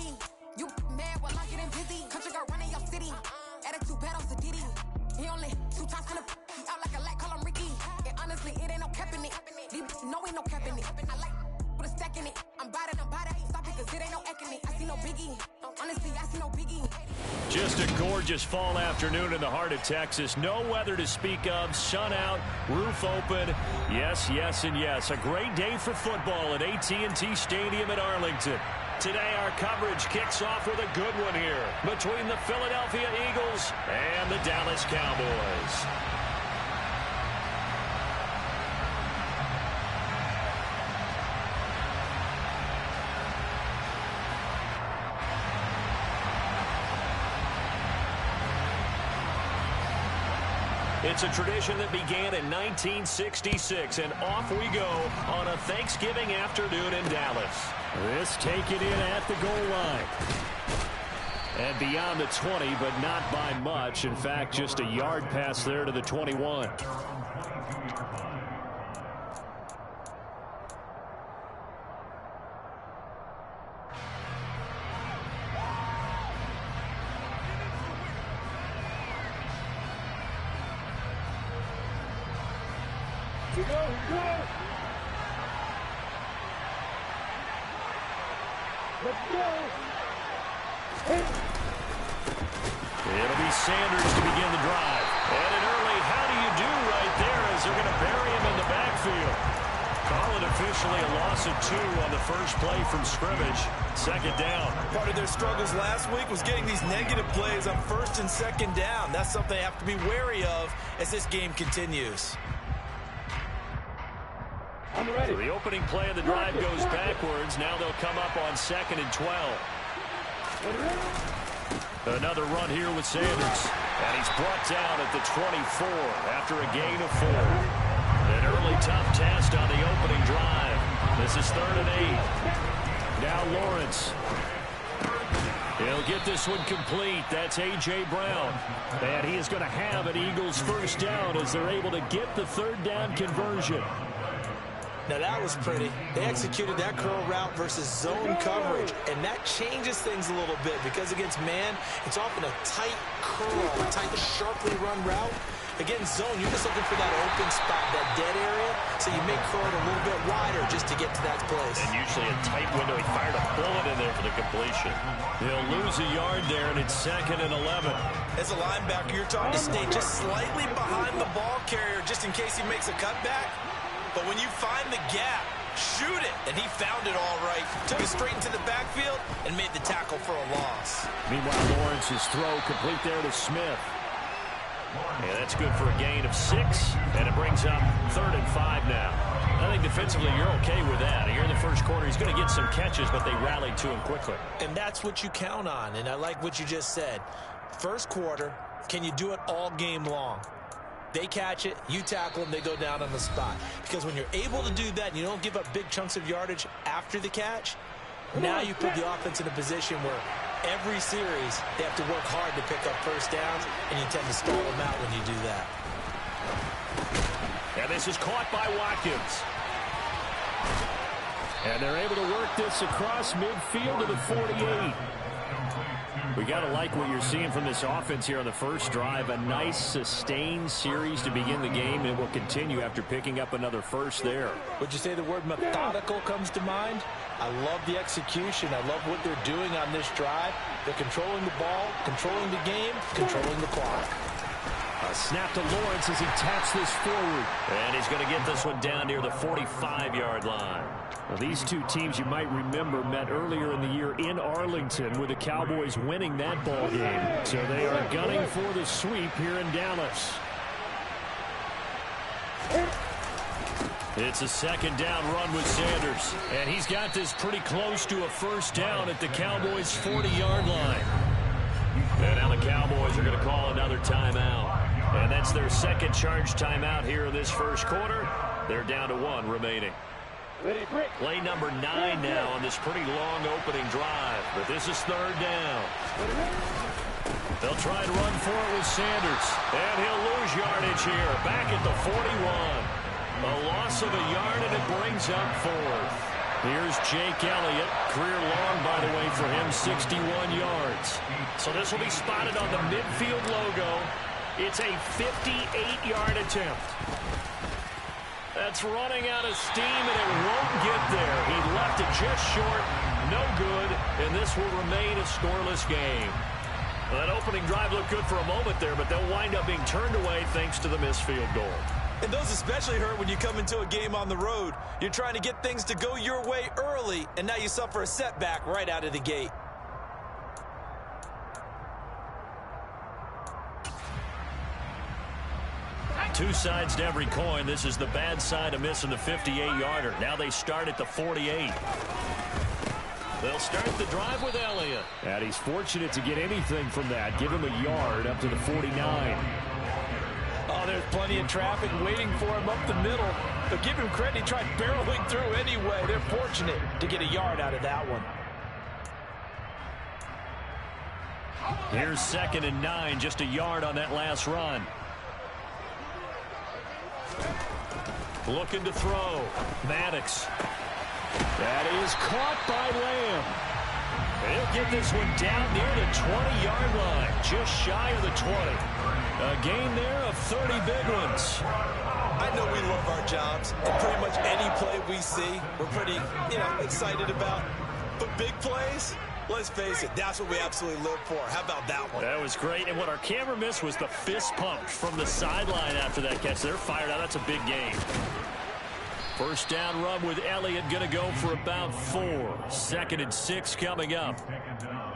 pretty. You mad while I'm getting busy. Country girl running your city. Attitude bad on Sadidi. He only 2 times from the out like a light, call him Ricky. And honestly, it ain't no cap in it. No, ain't no cap in it. I like with a stack in it. I'm bad it. Stop it, cause it ain't no acting it. I see no biggie. Honestly, I see no biggie. Just a gorgeous fall afternoon in the heart of Texas. No weather to speak of. Sun out, roof open. Yes, yes, and yes. A great day for football at AT&T Stadium in Arlington. Today, our coverage kicks off with a good one here between the Philadelphia Eagles and the Dallas Cowboys. It's a tradition that began in 1966, and off we go on a Thanksgiving afternoon in Dallas. This taken in at the goal line. And beyond the 20, but not by much. In fact, just a yard pass there to the 21. It'll be Sanders to begin the drive. And an early how do you do right there as they're going to bury him in the backfield. Call it officially a loss of 2 on the first play from scrimmage. Second down. Part of their struggles last week was getting these negative plays on first and second down. That's something they have to be wary of as this game continues. So the opening play of the drive goes backwards. Now they'll come up on 2nd and 12. Another run here with Sanders. And he's brought down at the 24 after a gain of 4. An early tough test on the opening drive. This is 3rd and 8. Now Lawrence. He'll get this one complete. That's A.J. Brown. And he is going to have an Eagles first down as they're able to get the 3rd down conversion. Now that was pretty. They executed that curl route versus zone coverage, and that changes things a little bit because against man, it's often a tight curl, a tight, sharply run route. Against zone, you're just looking for that open spot, that dead area, so you may curl it a little bit wider just to get to that place. And usually a tight window. He fired a bullet in there for the completion. He'll lose a yard there, and it's 2nd and 11. As a linebacker, you're taught to stay just slightly behind the ball carrier just in case he makes a cutback. But when you find the gap, shoot it. And he found it all right. Took it straight into the backfield and made the tackle for a loss. Meanwhile, Lawrence's throw complete there to Smith. Yeah, that's good for a gain of 6. And it brings up 3rd and 5 now. I think defensively you're okay with that. Here in the first quarter, he's going to get some catches, but they rallied to him quickly. And that's what you count on. And I like what you just said. First quarter, can you do it all game long? They catch it, you tackle them, they go down on the spot. Because when you're able to do that and you don't give up big chunks of yardage after the catch, now you put the offense in a position where every series they have to work hard to pick up first downs, and you tend to stall them out when you do that. And this is caught by Watkins. And they're able to work this across midfield to the 48. We got to like what you're seeing from this offense here on the first drive. A nice, sustained series to begin the game, and it will continue after picking up another first there. Would you say the word methodical comes to mind? I love the execution. I love what they're doing on this drive. They're controlling the ball, controlling the game, controlling the clock. A snap to Lawrence as he taps this forward. And he's going to get this one down near the 45-yard line. Well, these two teams, you might remember, met earlier in the year in Arlington with the Cowboys winning that ball game. So they are gunning for the sweep here in Dallas. It's a 2nd down run with Sanders. And he's got this pretty close to a first down at the Cowboys' 40-yard line. And now the Cowboys are going to call another timeout. And that's their second charge timeout here in this first quarter. They're down to 1 remaining. Play number 9 now on this pretty long opening drive. But this is 3rd down. They'll try and run for it with Sanders. And he'll lose yardage here. Back at the 41. A loss of a yard, and it brings up 4th. Here's Jake Elliott. Career long, by the way, for him, 61 yards. So this will be spotted on the midfield logo. It's a 58-yard attempt. That's running out of steam, and it won't get there. He left it just short. No good, and this will remain a scoreless game. Well, that opening drive looked good for a moment there, but they'll wind up being turned away thanks to the missed field goal. And those especially hurt when you come into a game on the road. You're trying to get things to go your way early, and now you suffer a setback right out of the gate. Two sides to every coin. This is the bad side of missing the 58-yarder. Now they start at the 48. They'll start the drive with Elliott. And he's fortunate to get anything from that. Give him a yard up to the 49. Oh, there's plenty of traffic waiting for him up the middle. But give him credit, he tried barreling through anyway. They're fortunate to get a yard out of that one. Here's 2nd and 9, just a yard on that last run. Looking to throw. Maddox. That is caught by Lamb. He'll get this one down near the 20-yard line, just shy of the 20. A gain there of 30 big ones. I know we love our jobs, and pretty much any play we see, we're pretty, excited about. But big plays, let's face it, that's what we absolutely live for. How about that one? That was great, and what our camera missed was the fist pump from the sideline after that catch. They're fired out. That's a big game. First down run with Elliott, going to go for about 4. 2nd and 6 coming up.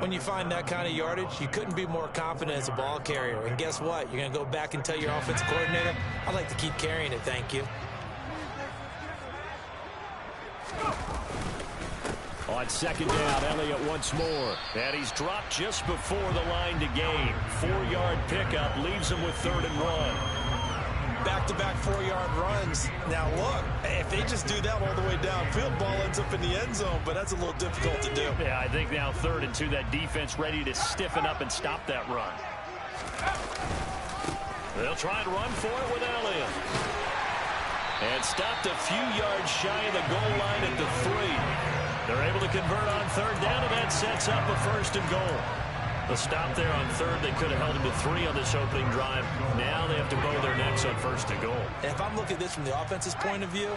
When you find that kind of yardage, you couldn't be more confident as a ball carrier. And guess what? You're going to go back and tell your offensive coordinator, I'd like to keep carrying it, thank you. On 2nd down, Elliott once more. And he's dropped just before the line to gain. 4-yard pickup leaves him with 3rd and 1. Back-to-back 4-yard runs. Now, look, if they just do that all the way downfield, ball ends up in the end zone, but that's a little difficult to do. Yeah, I think now 3rd and 2, that defense ready to stiffen up and stop that run. They'll try and run for it with Elliott. And stopped a few yards shy of the goal line at the 3. They're able to convert on 3rd down, and that sets up a 1st and goal. The stop there on 3rd, they could have held him to 3 on this opening drive. Now they have to bow their necks on 1st and goal. And if I'm looking at this from the offense's point of view,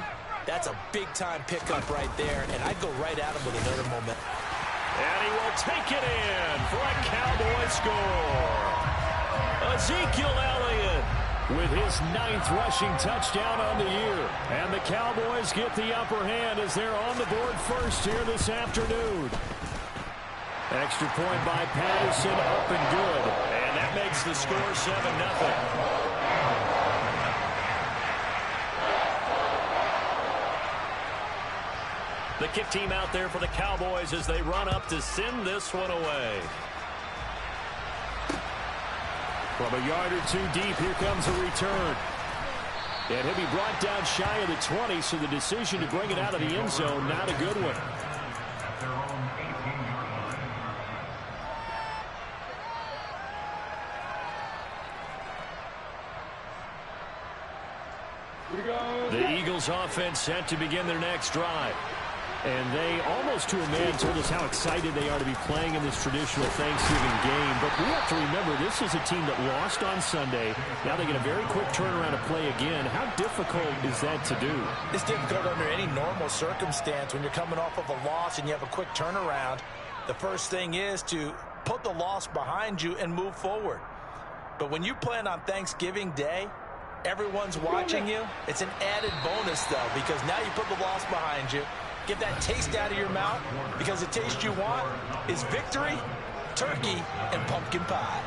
that's a big-time pickup right there, and I'd go right at him with another moment. And he will take it in for a Cowboy score. Ezekiel Elliott with his 9th rushing touchdown on the year. And the Cowboys get the upper hand as they're on the board first here this afternoon. Extra point by Patterson, up and good. And that makes the score 7-0. The kick team out there for the Cowboys as they run up to send this one away. From a yard or 2 deep, here comes a return. And he'll be brought down shy of the 20, so the decision to bring it out of the end zone, not a good one. The Eagles offense set to begin their next drive. And they, almost to a man, told us how excited they are to be playing in this traditional Thanksgiving game. But we have to remember, this is a team that lost on Sunday. Now they get a very quick turnaround to play again. How difficult is that to do? It's difficult under any normal circumstance when you're coming off of a loss and you have a quick turnaround. The first thing is to put the loss behind you and move forward. But when you play on Thanksgiving Day, everyone's watching you. It's an added bonus, though, because now you put the loss behind you. Get that taste out of your mouth, because the taste you want is victory, turkey, and pumpkin pie.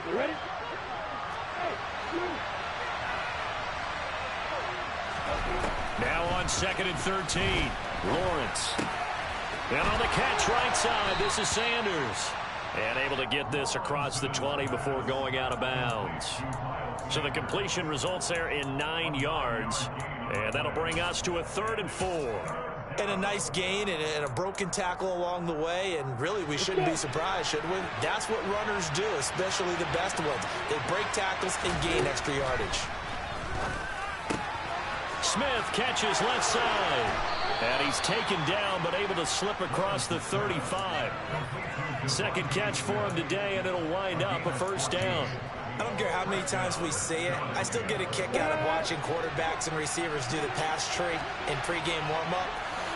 You ready? Now on 2nd and 13, Lawrence. And on the catch right side, this is Sanders. And able to get this across the 20 before going out of bounds. So the completion results there in 9 yards. And that'll bring us to a 3rd and 4. And a nice gain and a broken tackle along the way, and really we shouldn't be surprised, should we? That's what runners do, especially the best ones. They break tackles and gain extra yardage. Smith catches left side. And he's taken down, but able to slip across the 35. Second catch for him today, and it'll wind up a first down. I don't care how many times we see it. I still get a kick out of watching quarterbacks and receivers do the pass tree in pregame warm-up.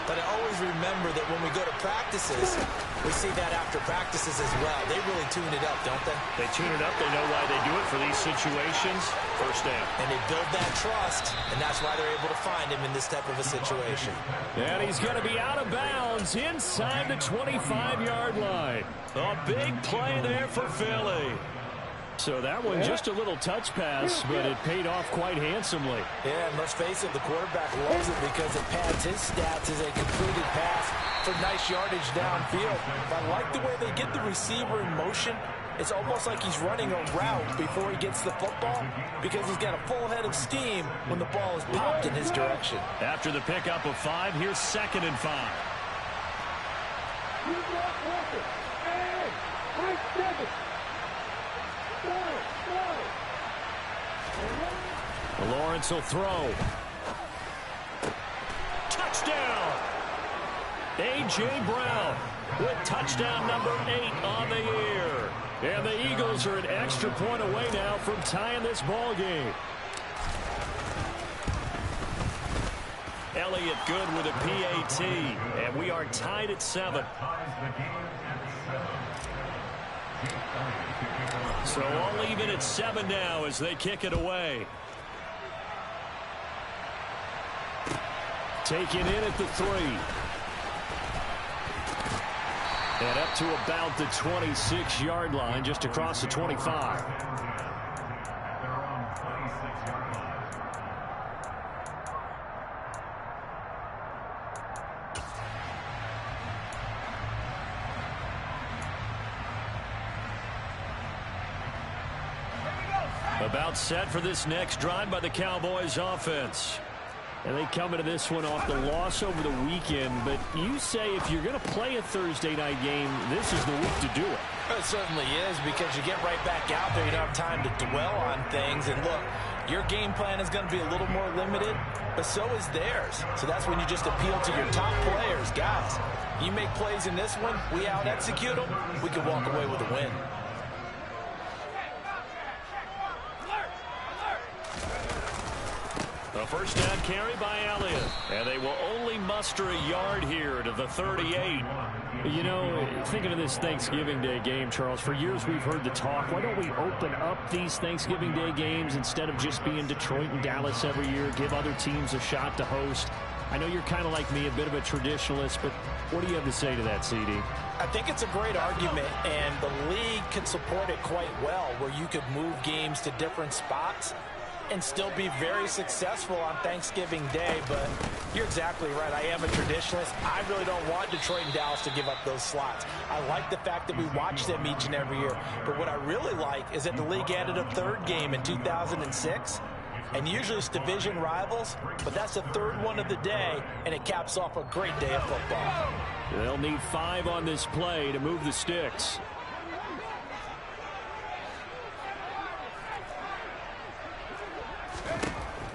But I always remember that when we go to practices, we see that after practices as well. They really tune it up, don't they? They tune it up. They know why they do it for these situations. First down. And they build that trust, and that's why they're able to find him in this type of a situation. And he's going to be out of bounds inside the 25-yard line. A big play there for Philly. So that one just a little touch pass, but it paid off quite handsomely. Yeah, and let's face it, the quarterback loves it because it pads his stats as a completed pass for nice yardage downfield. I like the way they get the receiver in motion. It's almost like he's running a route before he gets the football because he's got a full head of steam when the ball is popped in his direction. After the pickup of 5, here's 2nd and 5. Lawrence will throw. Touchdown! A.J. Brown with touchdown number 8 on the year. And the Eagles are an extra point away now from tying this ball game. Elliott good with a PAT, and we are tied at 7. So all even at 7 now as they kick it away. Taken in at the 3. And up to about the 26-yard line, just across the 25. About set for this next drive by the Cowboys offense. And they come into this one off the loss over the weekend. But you say if you're going to play a Thursday night game, this is the week to do it. It certainly is, because you get right back out there. You don't have time to dwell on things. And look, your game plan is going to be a little more limited, but so is theirs. So that's when you just appeal to your top players. Guys, you make plays in this one, we out-execute them, we can walk away with a win. A first down carry by Elliott. And they will only muster a yard here to the 38. You know, thinking of this Thanksgiving Day game, Charles, for years we've heard the talk, why don't we open up these Thanksgiving Day games instead of just being Detroit and Dallas every year, give other teams a shot to host? I know you're kind of like me, a bit of a traditionalist, but what do you have to say to that, CD? I think it's a great argument, and the league can support it quite well, where you could move games to different spots and still be very successful on Thanksgiving Day. But you're exactly right. I am a traditionalist. I really don't want Detroit and Dallas to give up those slots. I like the fact that we watch them each and every year. But what I really like is that the league added a third game in 2006. And usually it's division rivals, but that's the third one of the day, and it caps off a great day of football. They'll need 5 on this play to move the sticks.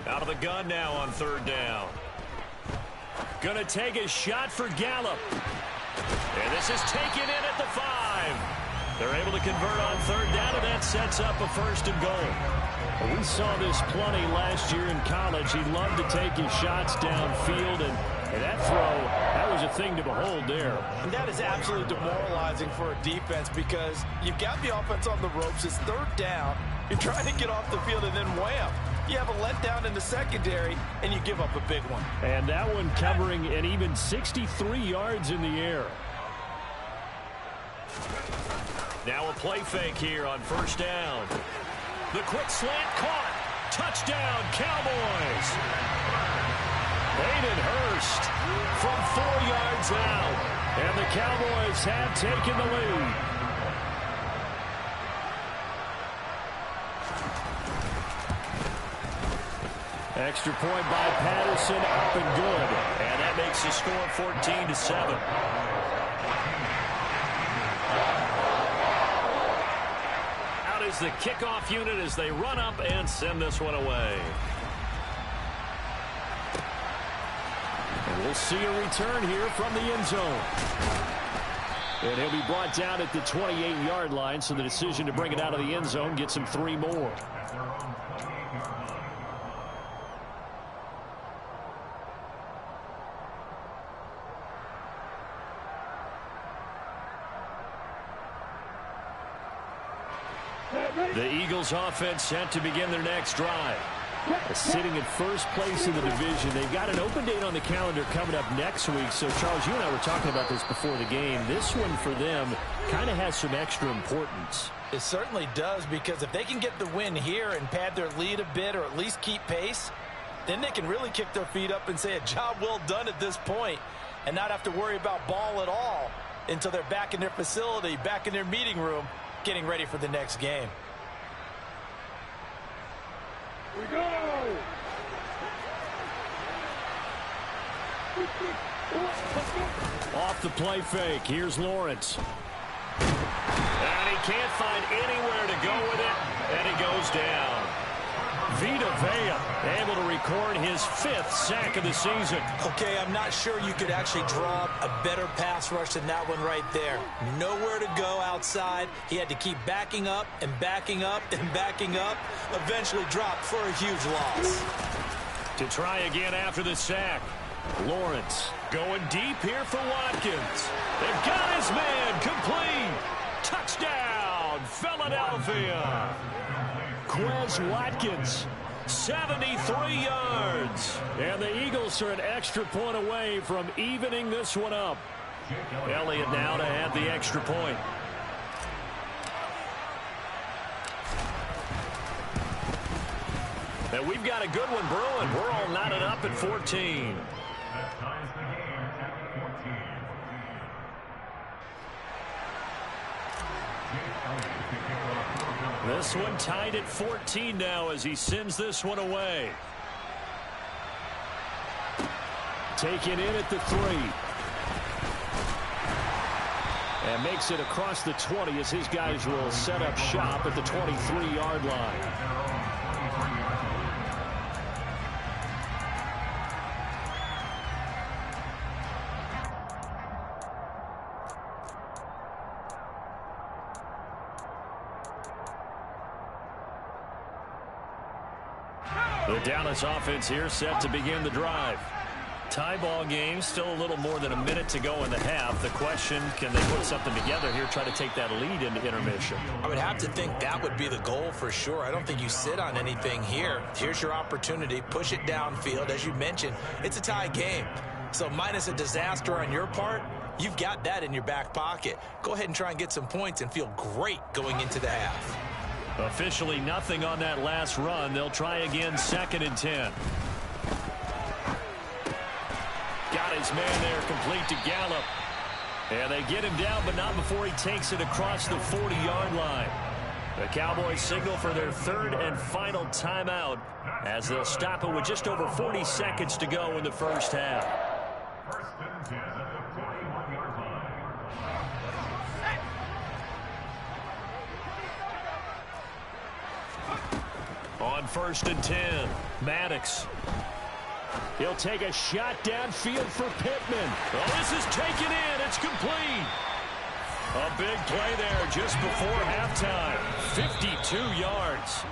Out of the gun now on third down. Gonna take a shot for Gallup. And this is taken in at the 5. They're able to convert on third down, and that sets up a 1st and goal. We saw this plenty last year in college. He loved to take his shots downfield, and that throw, that was a thing to behold there. And that is absolutely demoralizing for a defense, because you've got the offense on the ropes. It's third down. You're trying to get off the field, and then wham, you have a letdown in the secondary, and you give up a big one. And that one covering an even 63 yards in the air. Now a play fake here on first down. The quick slant caught. Touchdown, Cowboys. Hayden Hurst from 4 yards out. And the Cowboys have taken the lead. Extra point by Patterson, up and good. And that makes the score 14-7. Out is the kickoff unit as they run up and send this one away. And we'll see a return here from the end zone. And he'll be brought down at the 28-yard line, so the decision to bring it out of the end zone gets him 3 more. The Eagles offense set to begin their next drive. Sitting in first place in the division. They've got an open date on the calendar coming up next week. So, Charles, you and I were talking about this before the game. This one for them kind of has some extra importance. It certainly does, because if they can get the win here and pad their lead a bit or at least keep pace, then they can really kick their feet up and say a job well done at this point and not have to worry about ball at all until they're back in their facility, back in their meeting room, getting ready for the next game. We go! Off the play fake. Here's Lawrence. And he can't find anywhere to go with it. And he goes down. Vita Vea able to record his 5th sack of the season. Okay, I'm not sure you could actually draw a better pass rush than that one right there. Nowhere to go outside. He had to keep backing up and backing up and backing up. Eventually dropped for a huge loss. To try again after the sack. Lawrence going deep here for Watkins. They've got his man complete. Touchdown, Philadelphia. Quez Watkins, 73 yards. And the Eagles are an extra point away from evening this one up. Elliott now to add the extra point. And we've got a good one brewing. We're all knotted up at 14. This one tied at 14 now as he sends this one away. Taken in at the 3. And makes it across the 20 as his guys will set up shop at the 23-yard line. The Dallas offense here set to begin the drive. Tie ball game, still a little more than a minute to go in the half. The question, can they put something together here, try to take that lead into intermission? I would have to think that would be the goal for sure. I don't think you sit on anything here. Here's your opportunity. Push it downfield. As you mentioned, it's a tie game. So minus a disaster on your part, you've got that in your back pocket. Go ahead and try and get some points and feel great going into the half. Officially nothing on that last run. They'll try again, 2nd and 10. Got his man there, complete to Gallup. And they get him down, but not before he takes it across the 40-yard line. The Cowboys signal for their 3rd and final timeout as they'll stop it with just over 40 seconds to go in the first half. On 1st and 10, Maddox. He'll take a shot downfield for Pittman. Oh, this is taken in. It's complete. A big play there just before halftime. 52 yards.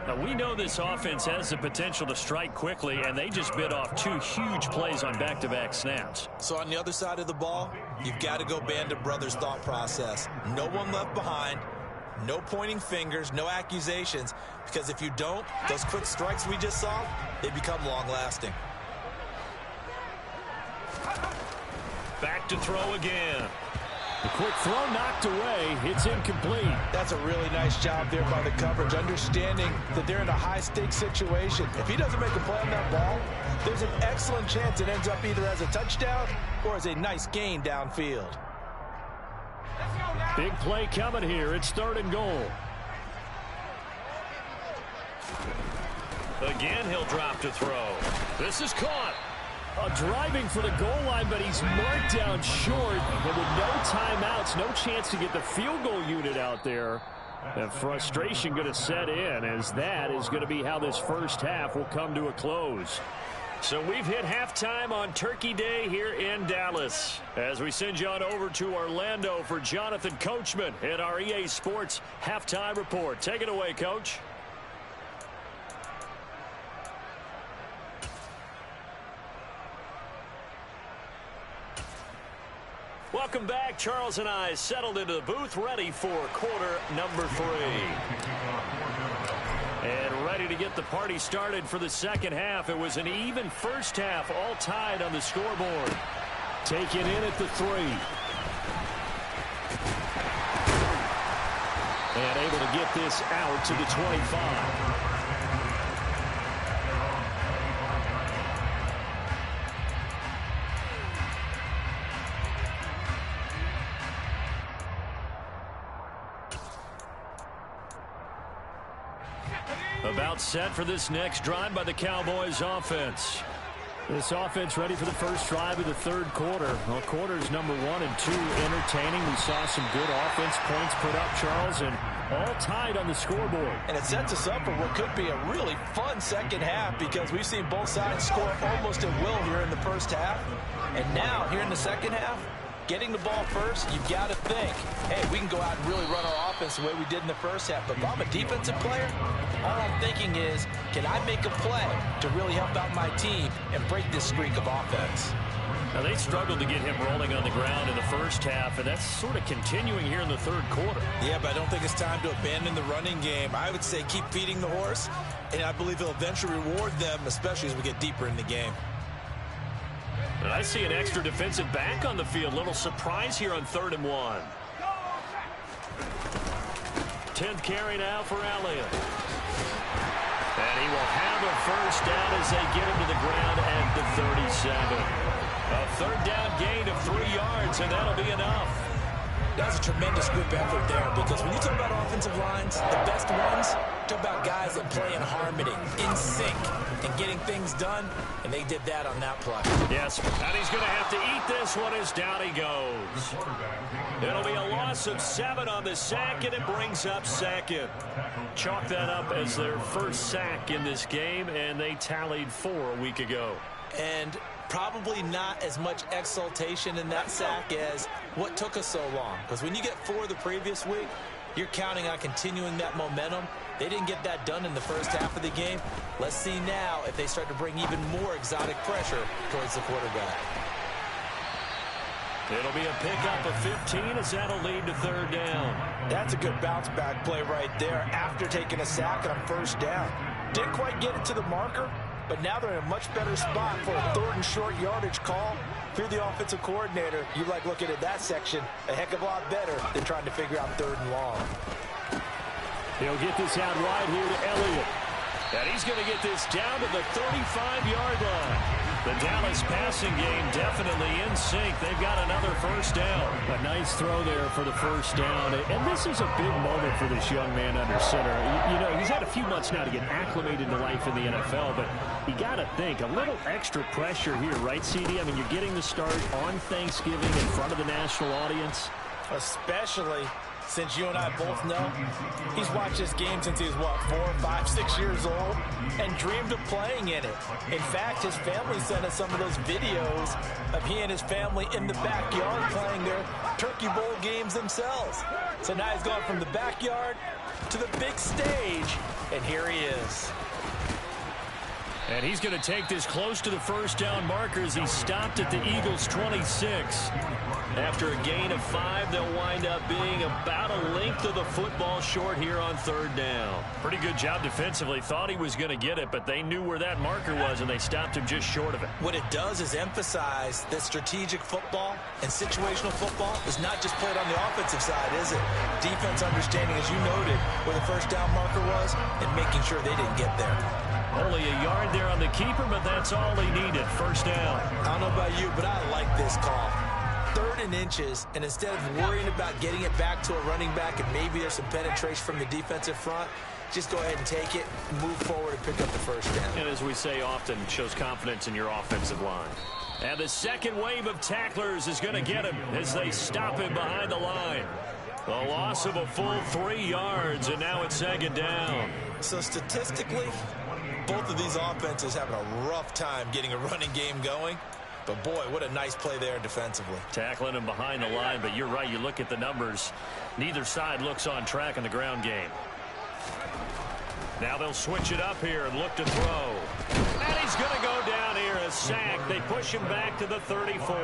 Now, we know this offense has the potential to strike quickly, and they just bit off 2 huge plays on back-to-back snaps. So on the other side of the ball, you've got to go Band of Brothers thought process. No one left behind. No pointing fingers, no accusations, because if you don't, those quick strikes we just saw, they become long-lasting. Back to throw again. The quick throw knocked away. It's incomplete. That's a really nice job there by the coverage, understanding that they're in a high-stakes situation. If he doesn't make a play on that ball, there's an excellent chance it ends up either as a touchdown or as a nice gain downfield. Big play coming here. It's 3rd and goal. Again, he'll drop to throw. This is caught. Driving for the goal line, but he's marked down short. And with no timeouts, no chance to get the field goal unit out there. And frustration going to set in, as that is going to be how this first half will come to a close. So we've hit halftime on Turkey Day here in Dallas. As we send you on over to Orlando for Jonathan Coachman in our EA Sports Halftime Report. Take it away, Coach. Welcome back. Charles and I settled into the booth, ready for quarter number 3. And ready to get the party started for the second half. It was an even first half, all tied on the scoreboard. Taken in at the 3. And able to get this out to the 25. About set for this next drive by the Cowboys offense. This offense ready for the first drive of the third quarter. Well, quarters number 1 and 2 entertaining. We saw some good offense points put up, Charles, and all tied on the scoreboard. And it sets us up for what could be a really fun second half, because we've seen both sides score almost at will here in the first half. And now, here in the second half, getting the ball first, you've got to think, hey, we can go out and really run our offense the way we did in the first half. But if I'm a defensive player, all I'm thinking is, can I make a play to really help out my team and break this streak of offense? Now, they struggled to get him rolling on the ground in the first half, and that's sort of continuing here in the third quarter. Yeah, but I don't think it's time to abandon the running game. I would say keep feeding the horse, and I believe he'll eventually reward them, especially as we get deeper in the game. And I see an extra defensive back on the field. Little surprise here on 3rd and 1. 10th carry now for Elliott. And he will have a first down as they get him to the ground at the 37. A 3rd down gain of 3 yards, and that'll be enough. That's a tremendous group effort there, because when you talk about offensive lines, the best ones, talk about guys that play in harmony, in sync, and getting things done, and they did that on that play. Yes, and he's going to have to eat this one as down he goes. It'll be a loss of 7 on the sack, and it brings up 2nd. Chalk that up as their first sack in this game, and they tallied 4 a week ago. And probably not as much exultation in that sack as what took us so long. Because when you get 4 the previous week, you're counting on continuing that momentum. They didn't get that done in the first half of the game. Let's see now if they start to bring even more exotic pressure towards the quarterback. It'll be a pickup of 15 as that'll lead to 3rd down. That's a good bounce back play right there after taking a sack on 1st down. Didn't quite get it to the marker, but now they're in a much better spot for a 3rd and short yardage call. If you're the offensive coordinator, you like looking at that section a heck of a lot better than trying to figure out 3rd and long. He'll get this out wide here to Elliott. And he's going to get this down to the 35-yard line. The Dallas passing game definitely in sync. They've got another first down. A nice throw there for the first down. And this is a big moment for this young man under center. You know, he's had a few months now to get acclimated to life in the NFL, but you got to think, a little extra pressure here, right, CD? I mean, you're getting the start on Thanksgiving in front of the national audience. Especially since you and I both know he's watched this game since he was, what, 4, 5, 6 years old, and dreamed of playing in it. In fact, his family sent us some of those videos of he and his family in the backyard playing their Turkey Bowl games themselves. So now he's gone from the backyard to the big stage, and here he is. And he's going to take this close to the first down marker as he stopped at the Eagles' 26. After a gain of 5, they'll wind up being about a length of the football short here on 3rd down. Pretty good job defensively. Thought he was going to get it, but they knew where that marker was, and they stopped him just short of it. What it does is emphasize that strategic football and situational football is not just played on the offensive side, is it? Defense understanding, as you noted, where the first down marker was and making sure they didn't get there. Only a yard there on the keeper, but that's all he needed. First down. I don't know about you, but I like this call. 3rd and inches, and instead of worrying about getting it back to a running back and maybe there's some penetration from the defensive front, just go ahead and take it, move forward, and pick up the first down. And as we say often, shows confidence in your offensive line. And the second wave of tacklers is going to get him as they stop him behind the line. A loss of a full 3 yards, and now it's second down. So statistically, both of these offenses having a rough time getting a running game going. But, boy, what a nice play there defensively. Tackling him behind the line, but you're right. You look at the numbers. Neither side looks on track in the ground game. Now they'll switch it up here and look to throw. And he's going to go down here, a sack. They push him back to the 34.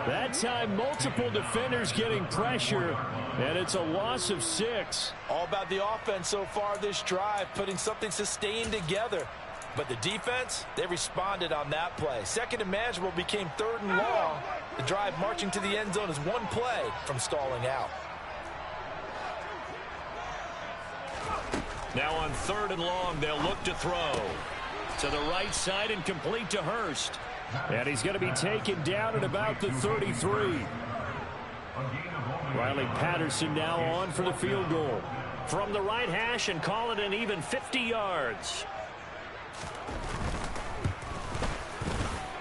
That time, multiple defenders getting pressure, and it's a loss of 6. All about the offense so far this drive, putting something sustained together. But the defense, they responded on that play. Second and manageable became 3rd and long. The drive marching to the end zone is one play from stalling out. Now on 3rd and long, they'll look to throw. To the right side and complete to Hurst. And he's going to be taken down at about the 33. Riley Patterson now on for the field goal. From the right hash and call it an even 50 yards.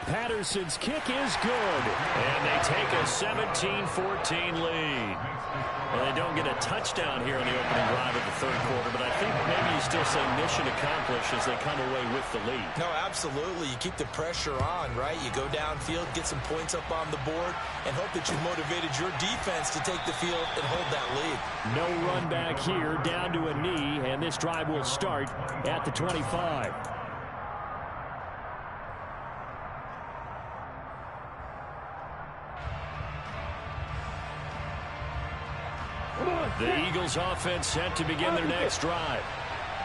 Patterson's kick is good. And they take a 17-14 lead. Well, they don't get a touchdown here in the opening drive of the 3rd quarter, but I think maybe you still say mission accomplished as they come away with the lead. No, absolutely. You keep the pressure on, right? You go downfield, get some points up on the board, and hope that you've motivated your defense to take the field and hold that lead. No run back here, down to a knee, and this drive will start at the 25. The Eagles offense set to begin their next drive.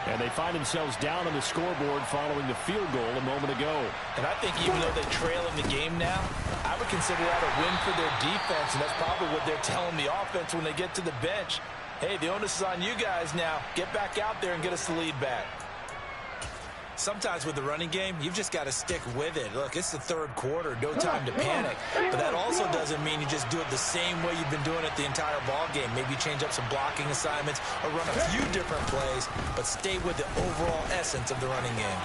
And they find themselves down on the scoreboard following the field goal a moment ago. And I think even though they trail in the game now, I would consider that a win for their defense, and that's probably what they're telling the offense when they get to the bench. Hey, the onus is on you guys now. Get back out there and get us the lead back. Sometimes with the running game, you've just got to stick with it. Look, it's the 3rd quarter, no time to panic. But that also doesn't mean you just do it the same way you've been doing it the entire ball game. Maybe change up some blocking assignments or run a few different plays, but stay with the overall essence of the running game.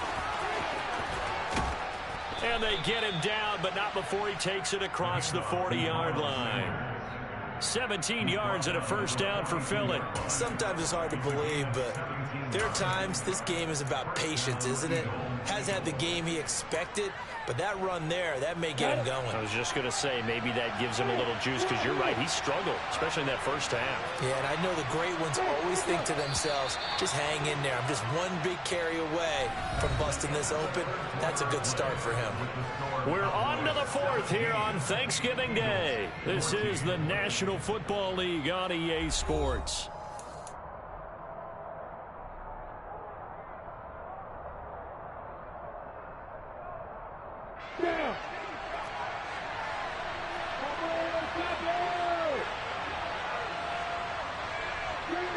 And they get him down, but not before he takes it across the 40-yard line. 17 yards and a first down for Philly. Sometimes it's hard to believe, but there are times this game is about patience, isn't it? Has had the game he expected, but that run there, that may get him going. I was just going to say, maybe that gives him a little juice, because you're right, he struggled, especially in that first half. Yeah, and I know the great ones always think to themselves, just hang in there. I'm just one big carry away from busting this open. That's a good start for him. We're on to the 4th here on Thanksgiving Day. This is the National Football League on EA Sports.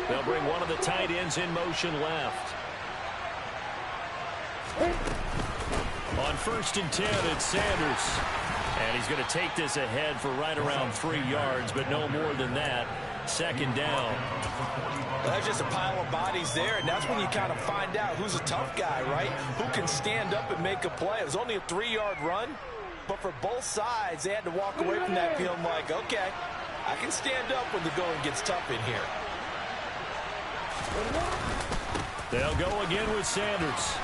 They'll bring one of the tight ends in motion left. On 1st and 10, it's Sanders. And he's going to take this ahead for right around 3 yards, but no more than that. Second down. Well, that's just a pile of bodies there, and that's when you kind of find out who's a tough guy, right? Who can stand up and make a play. It was only a 3-yard run, but for both sides, they had to walk away from that feeling like, okay, I can stand up when the going gets tough in here. They'll go again with Sanders.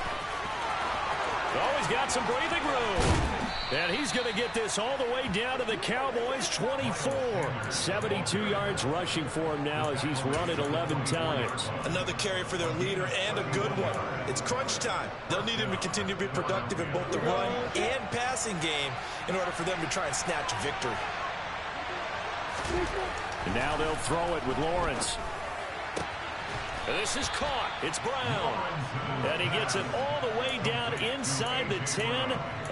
Oh, he's got some breathing room. And he's going to get this all the way down to the Cowboys' 24. 72 yards rushing for him now as he's run it 11 times. Another carry for their leader and a good one. It's crunch time. They'll need him to continue to be productive in both the run and passing game in order for them to try and snatch a victory. And now they'll throw it with Lawrence. This is caught. It's Brown. And he gets it all the way down inside the 10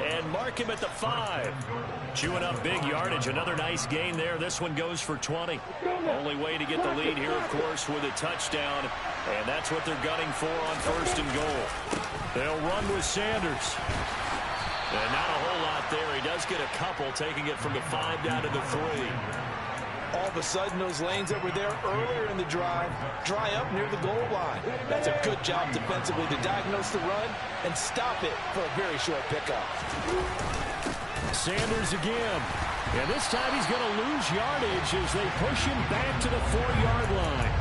and mark him at the 5. Chewing up big yardage. Another nice gain there. This one goes for 20. Only way to get the lead here, of course, with a touchdown. And that's what they're gunning for on 1st and goal. They'll run with Sanders. And not a whole lot there. He does get a couple, taking it from the 5 down to the 3. all of a sudden those lanes that were there earlier in the drive dry up near the goal line. That's a good job defensively to diagnose the run and stop it for a very short pickup. Sanders again. And this time he's going to lose yardage as they push him back to the 4-yard line.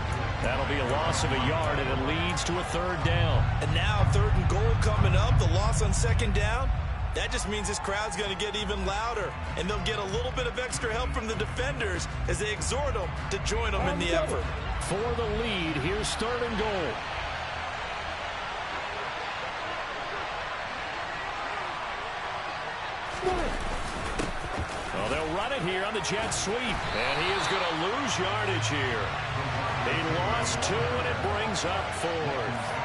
That'll be a loss of a yard, and it leads to a 3rd down. And now 3rd and goal coming up, the loss on 2nd down. That just means this crowd's going to get even louder, and they'll get a little bit of extra help from the defenders as they exhort them to join them in the effort. For the lead, here's 3rd and goal. Well, they'll run it here on the jet sweep, and he is going to lose yardage here. He lost 2, and it brings up 4th.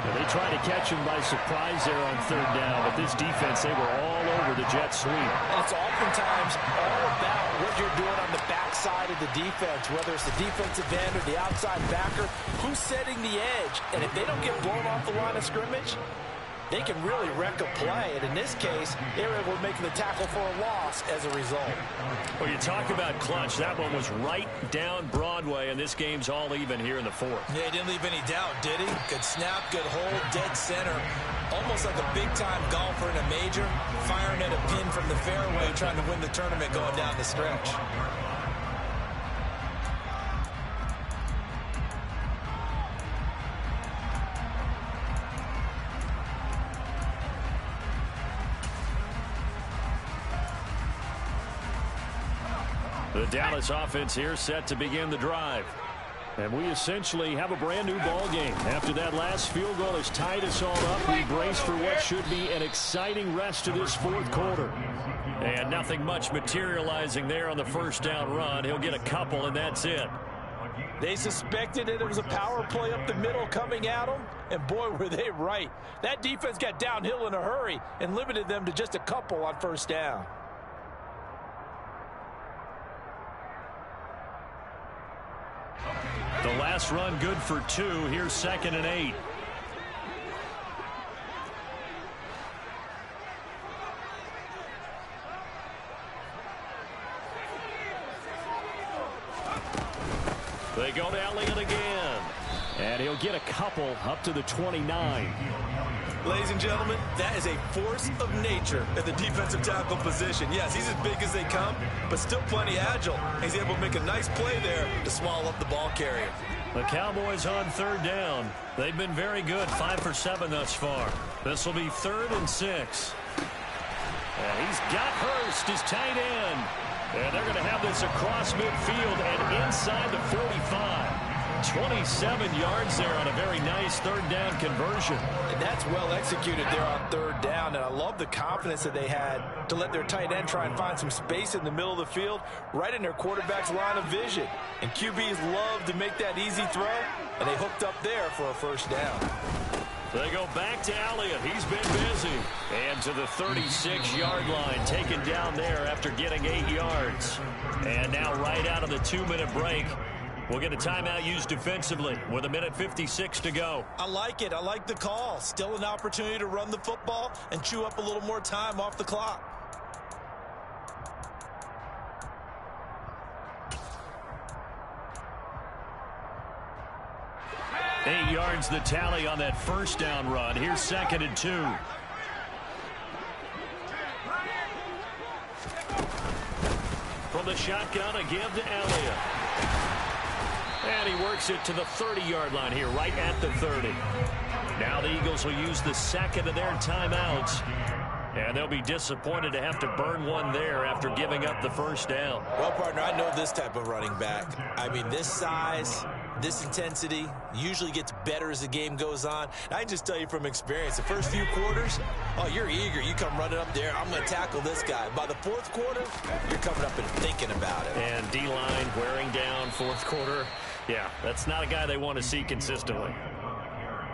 And they tried to catch him by surprise there on 3rd down, but this defense, they were all over the jet sweep. And it's oftentimes all about what you're doing on the backside of the defense, whether it's the defensive end or the outside backer, who's setting the edge. And if they don't get blown off the line of scrimmage, they can really wreck a play. And in this case, they were able to make the tackle for a loss as a result. Well, you talk about clutch. That one was right down Broadway, and this game's all even here in the 4th. Yeah, he didn't leave any doubt, did he? Good snap, good hold, dead center. Almost like a big-time golfer in a major, firing at a pin from the fairway, trying to win the tournament going down the stretch. The Dallas offense here set to begin the drive. And we essentially have a brand new ball game. After that last field goal has tied us all up, we brace for what should be an exciting rest of this 4th quarter. And nothing much materializing there on the 1st down run. He'll get a couple, and that's it. They suspected that it was a power play up the middle coming at them, and boy, were they right. That defense got downhill in a hurry and limited them to just a couple on 1st down. The last run good for 2. Here's 2nd and 8. They go to Elliott again. And he'll get a couple up to the 29. Ladies and gentlemen, that is a force of nature at the defensive tackle position. Yes, he's as big as they come, but still plenty agile. He's able to make a nice play there to swallow up the ball carrier. The Cowboys on 3rd down. They've been very good, 5 for 7 thus far. This will be 3rd and 6. And he's got Hurst, his tight end. And they're going to have this across midfield and inside the 45. 27 yards there on a very nice 3rd down conversion. And that's well executed there on 3rd down. And I love the confidence that they had to let their tight end try and find some space in the middle of the field, right in their quarterback's line of vision. And QBs love to make that easy throw, and they hooked up there for a 1st down. They go back to Elliott. He's been busy. And to the 36-yard line, taken down there after getting 8 yards. And now right out of the 2-minute break, we'll get a timeout used defensively with 1:56 to go. I like it. I like the call. Still an opportunity to run the football and chew up a little more time off the clock. Eight yards the tally on that 1st down run. Here's 2nd and 2. From the shotgun, a give to Elliott. And he works it to the 30-yard line here, right at the 30. Now the Eagles will use the 2nd of their timeouts. And they'll be disappointed to have to burn one there after giving up the 1st down. Well, partner, I know this type of running back. I mean, this size, this intensity usually gets better as the game goes on. And I can just tell you from experience, the first few quarters, oh, you're eager. You come running up there, I'm going to tackle this guy. By the 4th quarter, you're coming up and thinking about it. And D-line wearing down 4th quarter. Yeah, that's not a guy they want to see consistently.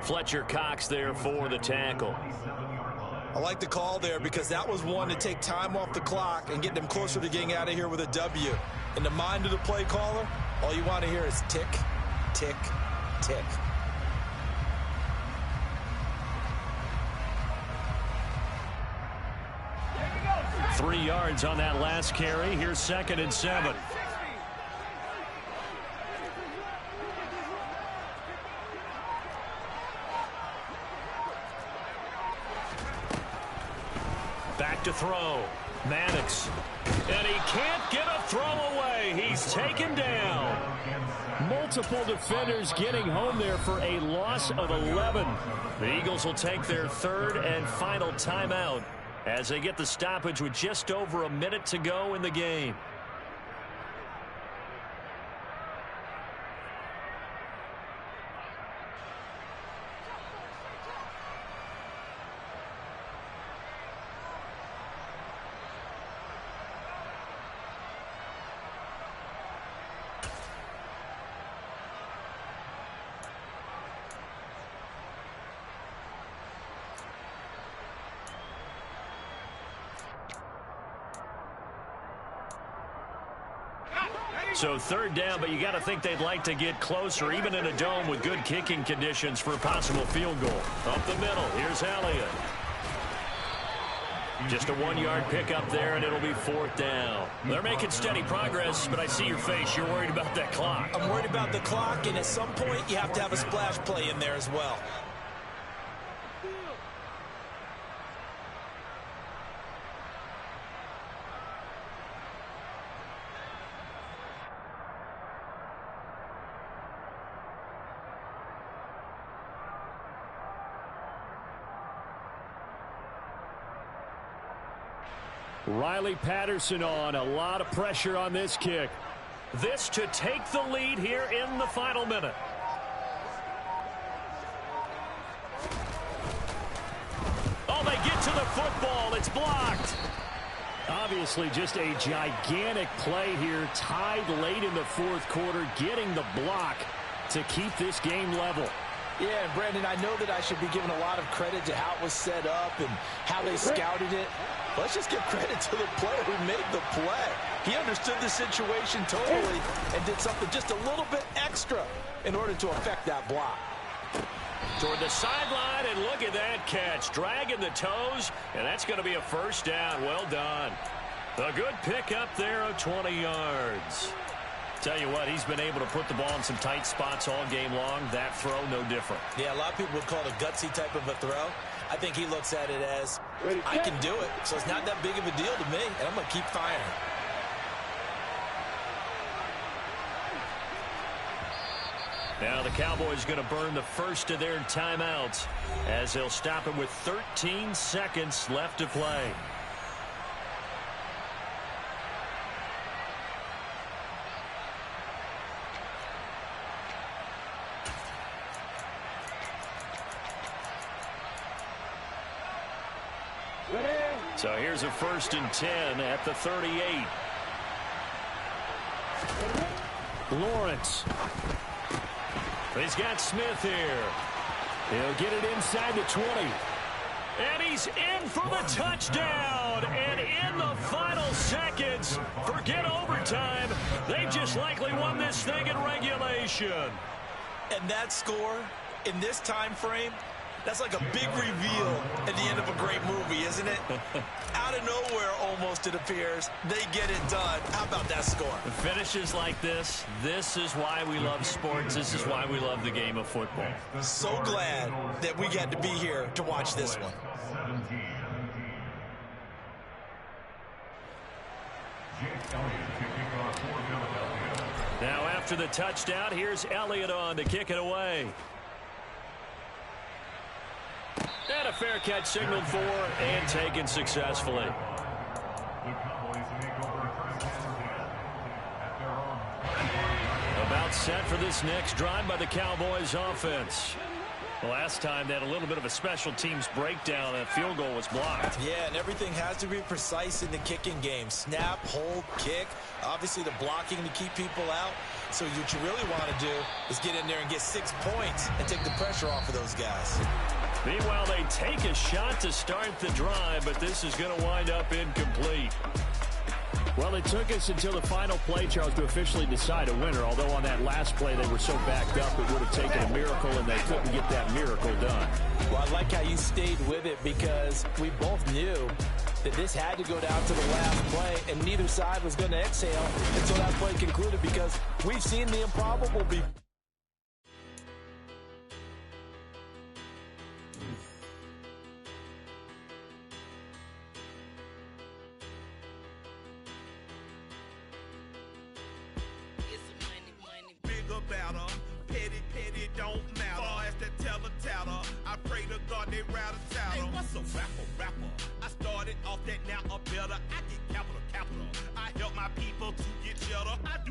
Fletcher Cox there for the tackle. I like the call there because that was one to take time off the clock and get them closer to getting out of here with a W. In the mind of the play caller, all you want to hear is tick, tick, tick. .3 yards on that last carry. Here's 2nd and 7. to throw. Maddox. And he can't get a throw away. He's taken down. Multiple defenders getting home there for a loss of 11. The Eagles will take their third and final timeout as they get the stoppage with just over a minute to go in the game. So third down, but you got to think they'd like to get closer, even in a dome with good kicking conditions for a possible field goal. Up the middle, here's Elliott. Just a 1-yard pickup there, and it'll be fourth down. They're making steady progress, but I see your face. You're worried about that clock. I'm worried about the clock, and at some point, you have to have a splash play in there as well. Riley Patterson on. A lot of pressure on this kick. This to take the lead here in the final minute. Oh, they get to the football. It's blocked. Obviously just a gigantic play here. Tied late in the fourth quarter. Getting the block to keep this game level. Yeah, and Brandon, I know that I should be giving a lot of credit to how it was set up and how they scouted it. Let's just give credit to the player who made the play. He understood the situation totally and did something just a little bit extra in order to affect that block. Toward the sideline, and look at that catch. Dragging the toes, and that's going to be a first down. Well done. A good pickup there of 20 yards. Tell you what, he's been able to put the ball in some tight spots all game long. That throw, no different. Yeah, a lot of people would call it a gutsy type of a throw. I think he looks at it as, I can do it, so it's not that big of a deal to me, and I'm going to keep firing. Now the Cowboys going to burn the first of their timeouts as they'll stop it with 13 seconds left to play. So here's a 1st and 10 at the 38. Lawrence. He's got Smith here. He'll get it inside the 20. And he's in for the touchdown. And in the final seconds, forget overtime. They just likely won this thing in regulation. And that score in this time frame, that's like a big reveal at the end of a great movie, isn't it? Out of nowhere, almost, it appears, they get it done. How about that score? Finishes like this is why we love sports. This is why we love the game of football. So glad that we got to be here to watch this one. Now after the touchdown, here's Elliott on to kick it away. And a fair catch signaled for and taken successfully. About set for this next drive by the Cowboys offense. The last time they had a little bit of a special teams breakdown. That field goal was blocked. Yeah, and everything has to be precise in the kicking game. Snap, hold, kick. Obviously the blocking to keep people out. So what you really want to do is get in there and get 6 points and take the pressure off of those guys. Meanwhile, they take a shot to start the drive, but this is going to wind up incomplete. Well, it took us until the final play, Charles, to officially decide a winner, although on that last play they were so backed up it would have taken a miracle, and they couldn't get that miracle done. Well, I like how you stayed with it because we both knew that this had to go down to the last play, and neither side was going to exhale until that play concluded because we've seen the improbable before. they rattle tattle. Hey, what's a rapper? I started off that, now I'm better. I get capital. I help my people to get cheddar. I